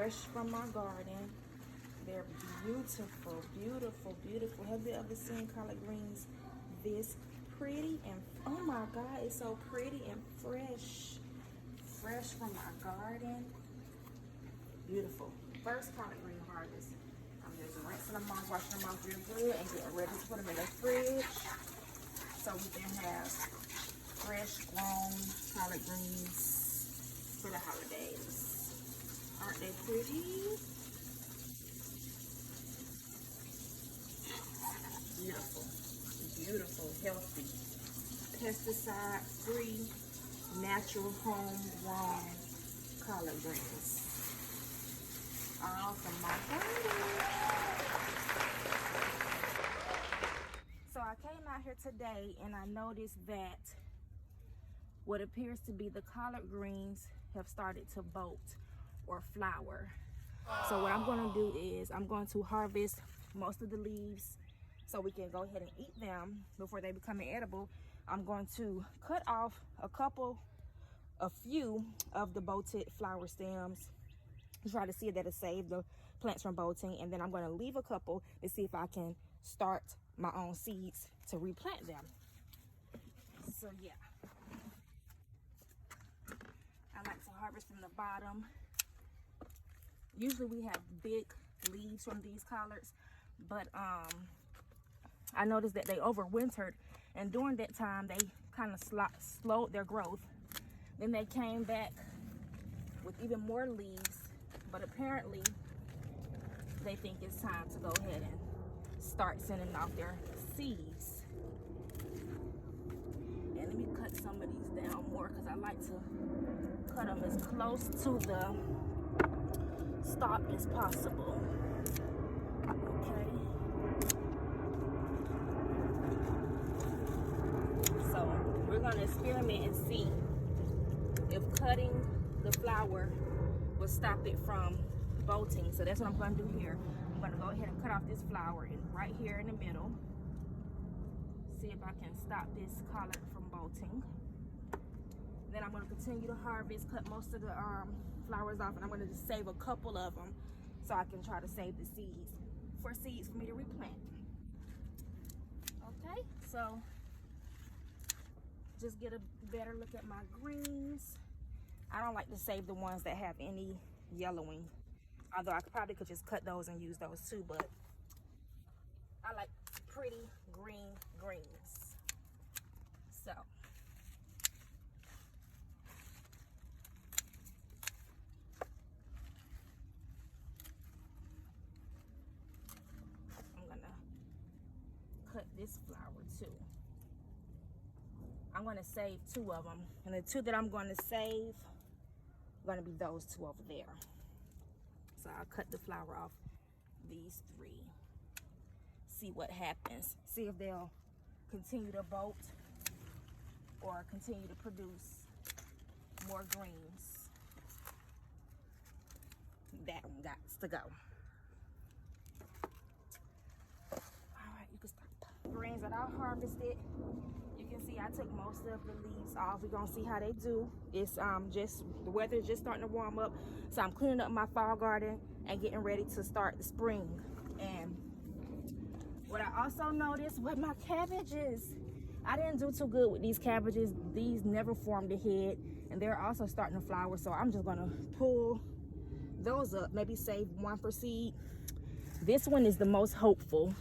fresh from my garden. They're beautiful, beautiful, beautiful. Have you ever seen collard greens this pretty? And oh my God, it's so pretty and fresh. Fresh from my garden. Beautiful. First collard green harvest. I'm just rinsing them off, washing them off real good, and getting ready to put them in the fridge so we can have fresh grown collard greens for the holidays. Aren't they pretty? Beautiful, beautiful, healthy, pesticide-free, natural, homegrown collard greens. All from my garden. So I came out here today and I noticed that what appears to be the collard greens have started to bolt or flower. So what I'm going to do is I'm going to harvest most of the leaves so we can go ahead and eat them before they become edible. I'm going to cut off a few of the bolted flower stems to try to see that it saves the plants from bolting, and then I'm going to leave a couple to see if I can start my own seeds to replant them. So yeah, I like to harvest from the bottom. Usually we have big leaves from these collards, but I noticed that they overwintered, and during that time they kind of slowed their growth. Then they came back with even more leaves, but apparently they think it's time to go ahead and start sending off their seeds. And let me cut some of these down more because I like to cut them as close to the stalk as possible. Okay. So we're going to experiment and see if cutting the flower will stop it from bolting. So that's what I'm going to do here. I'm going to go ahead and cut off this flower right here in the middle. See if I can stop this collard from bolting. Then I'm going to continue to harvest, cut most of the flowers off, and I'm going to just save a couple of them so I can try to save the seeds for me to replant. Okay, so just get a better look at my greens. I don't like to save the ones that have any yellowing, although I probably could just cut those and use those too, but I like pretty green greens. So I'm gonna cut this flower too. I'm gonna save 2 of them, and the 2 that I'm gonna save are gonna be those 2 over there. So I'll cut the flower off these 3. See what happens. See if they'll continue to bolt or continue to produce more greens. That one got to go. All right, you can stop. Greens that I harvested, you can see I took most of the leaves off. We're gonna see how they do. It's just the weather is just starting to warm up, so I'm cleaning up my fall garden and getting ready to start the spring. And what I also noticed with my cabbages, I didn't do too good with these cabbages. These never formed a head, and they're also starting to flower, so I'm just gonna pull those up, maybe save 1 for seed. This one is the most hopeful,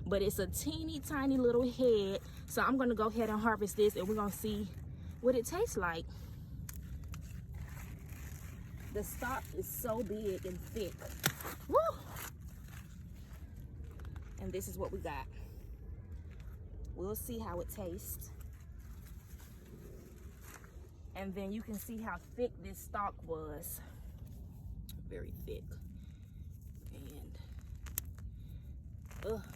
but it's a teeny tiny little head, so I'm gonna go ahead and harvest this, and we're gonna see what it tastes like. The stalk is so big and thick. Woo! And this is what we got. We'll see how it tastes. And then you can see how thick this stalk was. Very thick. And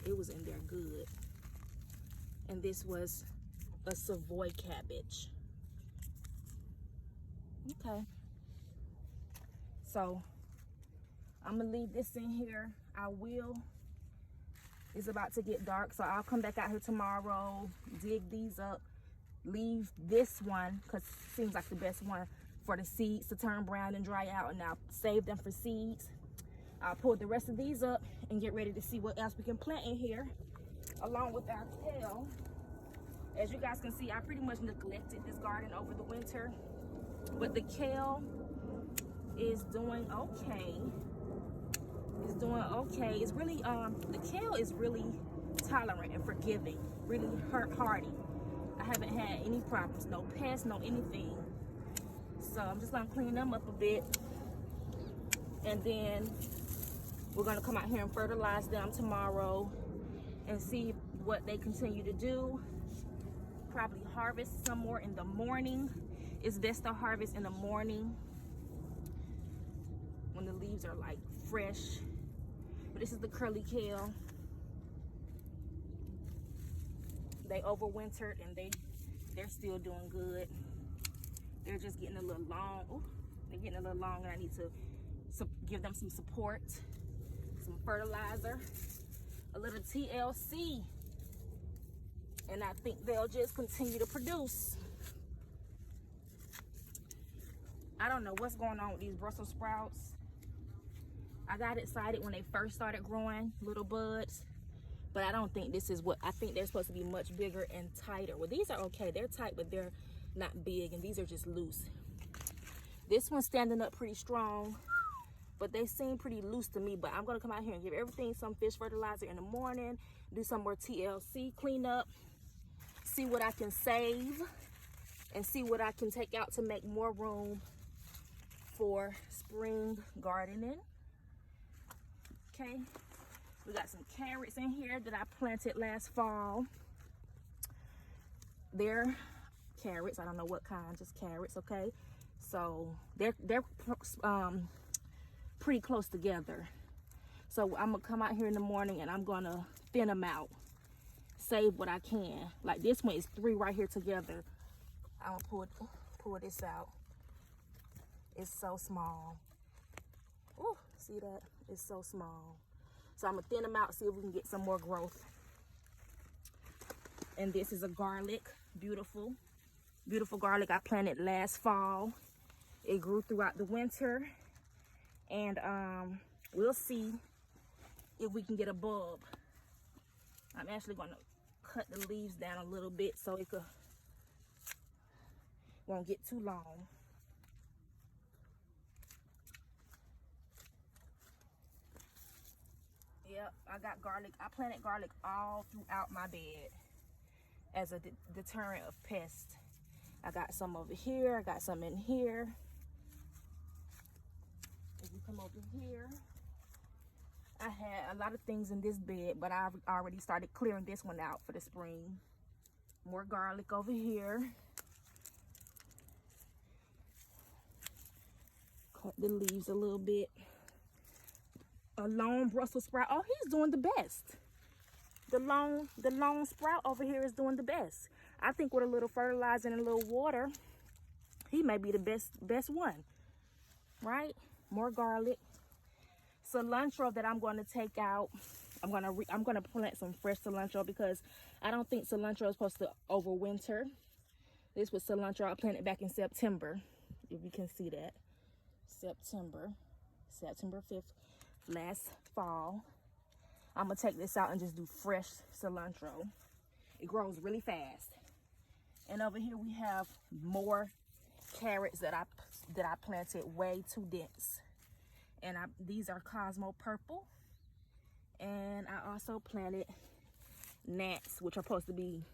it was in there good. And this was a Savoy cabbage. Okay. So I'm gonna leave this in here. It's about to get dark, so I'll come back out here tomorrow, dig these up, leave this one, because it seems like the best one for the seeds to turn brown and dry out, and I'll save them for seeds. I'll pull the rest of these up and get ready to see what else we can plant in here along with our kale. As you guys can see, I pretty much neglected this garden over the winter, but the kale is doing okay. It's doing okay. It's really the kale is really tolerant and forgiving, really hardy. I haven't had any problems, no pests, no anything. So I'm just gonna clean them up a bit, and then we're gonna come out here and fertilize them tomorrow and see what they continue to do. Probably harvest some more in the morning. It's best to harvest in the morning when the leaves are like fresh. But this is the curly kale. They overwintered and they're still doing good. They're just getting a little long. Ooh, they're getting a little long, and I need to give them some support, some fertilizer, a little TLC, and I think they'll just continue to produce. I don't know what's going on with these Brussels sprouts. I got excited when they first started growing little buds, but I don't think this is what I think. They're supposed to be much bigger and tighter. Well, these are okay. They're tight, but they're not big, and these are just loose. This one's standing up pretty strong, but they seem pretty loose to me. But I'm gonna come out here and give everything some fish fertilizer in the morning, do some more TLC cleanup, see what I can save, and see what I can take out to make more room for spring gardening. Okay, we got some carrots in here that I planted last fall. They're carrots, I don't know what kind, just carrots. Okay, so they're pretty close together. So I'm gonna come out here in the morning and I'm gonna thin them out, save what I can. Like this one is 3 right here together. I'm gonna pull this out. It's so small. Ooh, see that? It's so small. So I'm gonna thin them out, see if we can get some more growth. And this is a garlic, beautiful garlic I planted last fall. It grew throughout the winter, and we'll see if we can get a bulb. I'm actually gonna cut the leaves down a little bit so it won't get too long. Yep, I got garlic. I planted garlic all throughout my bed as a deterrent of pests. I got some over here. I got some in here. If you come over here, I had a lot of things in this bed, but I already started clearing this one out for the spring. More garlic over here. Cut the leaves a little bit. A long Brussels sprout. Oh, he's doing the best. The long sprout over here is doing the best. I think with a little fertilizer and a little water, he may be the best one, right? More garlic, cilantro that I'm going to take out. I'm gonna plant some fresh cilantro because I don't think cilantro is supposed to overwinter. This was cilantro I planted back in September, if you can see that. September 5th, last fall. I'm gonna take this out and just do fresh cilantro. It grows really fast. And over here we have more carrots that I planted way too dense. And these are Cosmo Purple. And I also planted gnats, which are supposed to be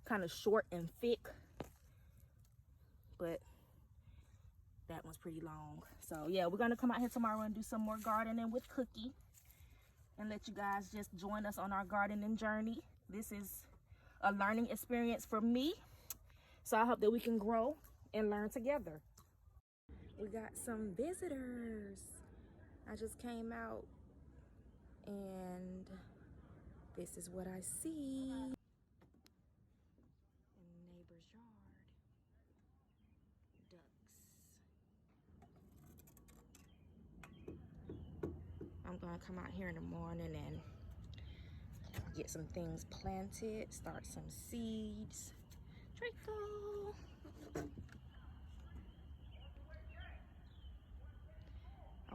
kind of short and thick, but that one's pretty long. So yeah, we're gonna come out here tomorrow and do some more gardening with Cookie and let you guys just join us on our gardening journey. This is a learning experience for me, so I hope that we can grow and learn together. We got some visitors. I just came out and this is what I see in the neighbor's yard. Ducks. I'm gonna come out here in the morning and get some things planted, start some seeds. Draco.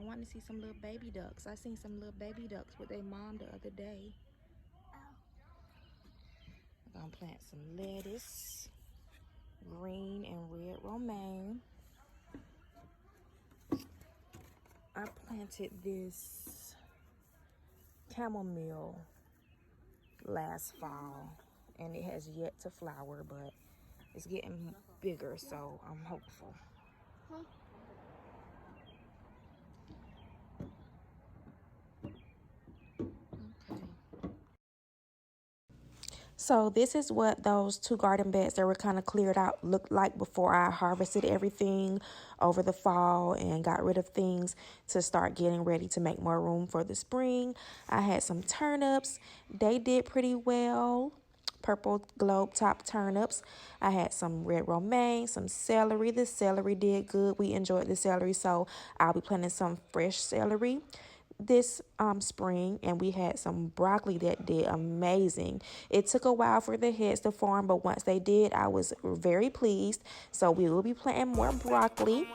I want to see some little baby ducks. I seen some little baby ducks with their mom the other day. I'm gonna plant some lettuce, green and red romaine. I planted this chamomile last fall, and it has yet to flower, but it's getting bigger, so I'm hopeful. So this is what those 2 garden beds that were kind of cleared out looked like before I harvested everything over the fall and got rid of things to start getting ready to make more room for the spring. I had some turnips. They did pretty well. Purple globe top turnips. I had some red romaine, some celery. The celery did good. We enjoyed the celery, so I'll be planting some fresh celery this spring, and we had some broccoli that did amazing. It took a while for the heads to form, but once they did, I was very pleased. So we will be planting more broccoli.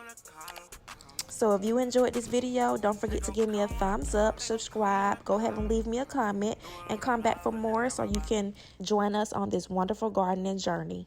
So if you enjoyed this video, don't forget to give me a thumbs up, subscribe, go ahead and leave me a comment, and come back for more so you can join us on this wonderful gardening journey.